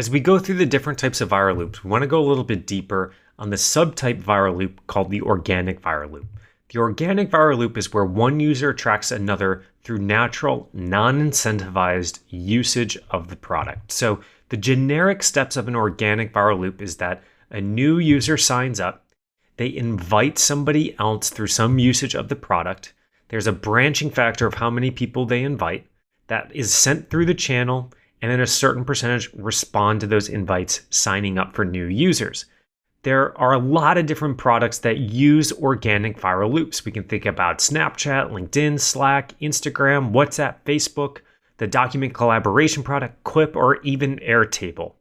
As we go through the different types of viral loops, we want to go a little bit deeper on the subtype viral loop called the organic viral loop. The organic viral loop is where one user attracts another through natural, non-incentivized usage of the product. So the generic steps of an organic viral loop is that a new user signs up, they invite somebody else through some usage of the product. There's a branching factor of how many people they invite that is sent through the channel, and then a certain percentage respond to those invites, signing up for new users. There are a lot of different products that use organic viral loops. We can think about Snapchat, LinkedIn, Slack, Instagram, WhatsApp, Facebook, the document collaboration product, Quip, or even Airtable.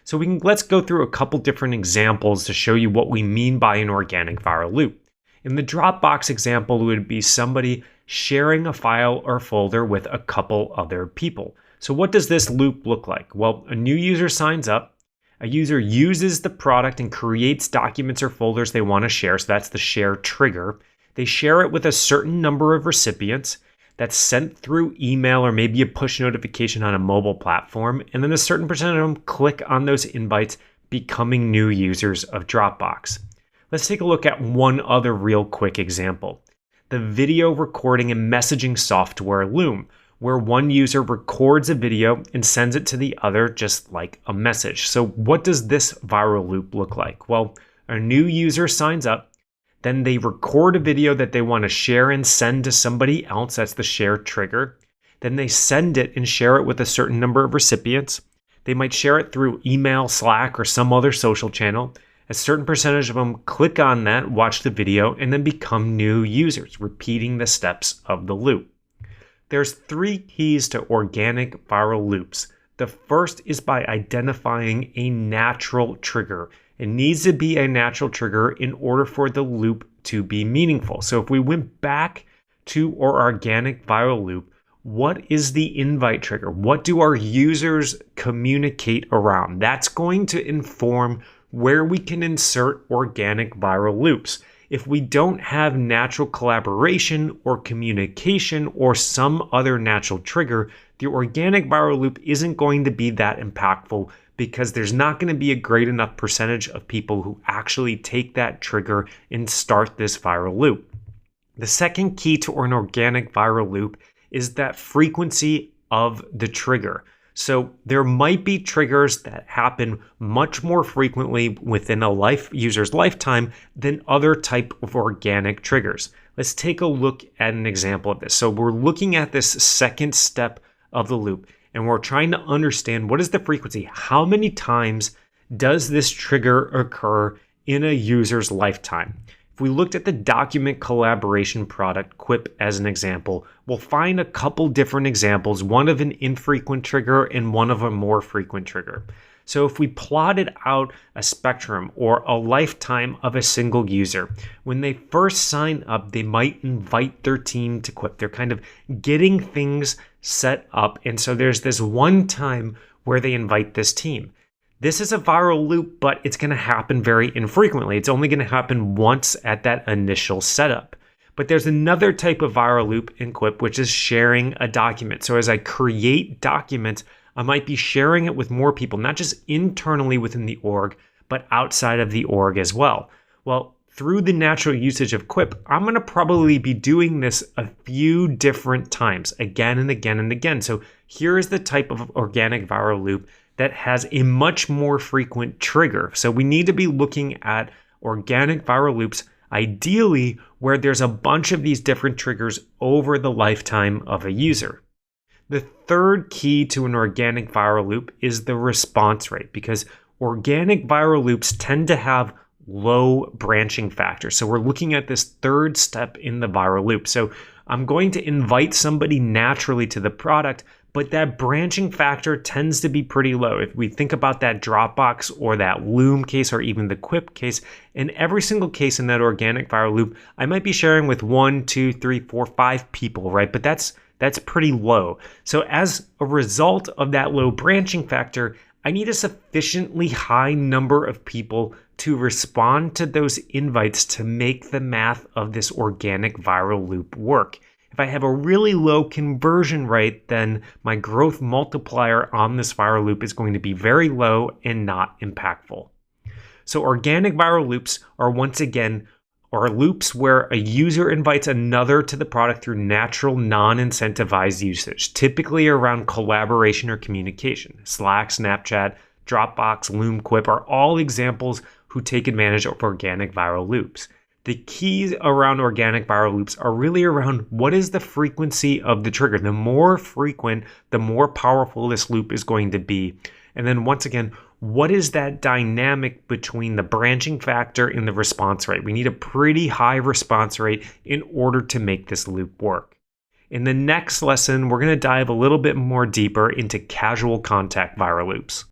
So let's go through a couple different examples to show you what we mean by an organic viral loop. In the Dropbox example, it would be somebody sharing a file or folder with a couple other people. So what does this loop look like? Well, a new user signs up, a user uses the product and creates documents or folders they want to share. So that's the share trigger. They share it with a certain number of recipients that's sent through email or maybe a push notification on a mobile platform. And then a certain percentage of them click on those invites, becoming new users of Dropbox. Let's take a look at one other real quick example. The video recording and messaging software Loom, where one user records a video and sends it to the other just like a message. So what does this viral loop look like? Well, a new user signs up, then they record a video that they want to share and send to somebody else. That's the share trigger. Then they send it and share it with a certain number of recipients. They might share it through email, Slack, or some other social channel. A certain percentage of them click on that, watch the video, and then become new users, repeating the steps of the loop. There's three keys to organic viral loops. The first is by identifying a natural trigger. It needs to be a natural trigger in order for the loop to be meaningful. So if we went back to our organic viral loop, what is the invite trigger? What do our users communicate around? That's going to inform where we can insert organic viral loops. If we don't have natural collaboration or communication or some other natural trigger, the organic viral loop isn't going to be that impactful because there's not going to be a great enough percentage of people who actually take that trigger and start this viral loop. The second key to an organic viral loop is that frequency of the trigger. So there might be triggers that happen much more frequently within a user's lifetime than other type of organic triggers. Let's take a look at an example of this. So we're looking at this second step of the loop, and we're trying to understand what is the frequency. How many times does this trigger occur in a user's lifetime? If we looked at the document collaboration product, Quip, as an example, we'll find a couple different examples, one of an infrequent trigger and one of a more frequent trigger. So if we plotted out a spectrum or a lifetime of a single user, when they first sign up, they might invite their team to Quip. They're kind of getting things set up. And so there's this one time where they invite this team. This is a viral loop, but it's going to happen very infrequently. It's only going to happen once at that initial setup. But there's another type of viral loop in Quip, which is sharing a document. So as I create documents, I might be sharing it with more people, not just internally within the org, but outside of the org as well. Well, through the natural usage of Quip, I'm going to probably be doing this a few different times, again and again and again. So here is the type of organic viral loop that has a much more frequent trigger. So we need to be looking at organic viral loops, ideally where there's a bunch of these different triggers over the lifetime of a user. The third key to an organic viral loop is the response rate, because organic viral loops tend to have low branching factor. So we're looking at this third step in the viral loop. So I'm going to invite somebody naturally to the product, but that branching factor tends to be pretty low. If we think about that Dropbox or that Loom case or even the Quip case, in every single case in that organic viral loop, I might be sharing with 1, 2, 3, 4, 5 people, right? But that's pretty low. So as a result of that low branching factor, I need a sufficiently high number of people to respond to those invites to make the math of this organic viral loop work. If I have a really low conversion rate, then my growth multiplier on this viral loop is going to be very low and not impactful. So organic viral loops are once again loops where a user invites another to the product through natural, non-incentivized usage, typically around collaboration or communication. Slack, Snapchat, Dropbox, Loom, Quip are all examples who take advantage of organic viral loops. The keys around organic viral loops are really around what is the frequency of the trigger. The more frequent, the more powerful this loop is going to be. And then once again, what is that dynamic between the branching factor and the response rate? We need a pretty high response rate in order to make this loop work. In the next lesson, we're going to dive a little bit more deeper into casual contact viral loops.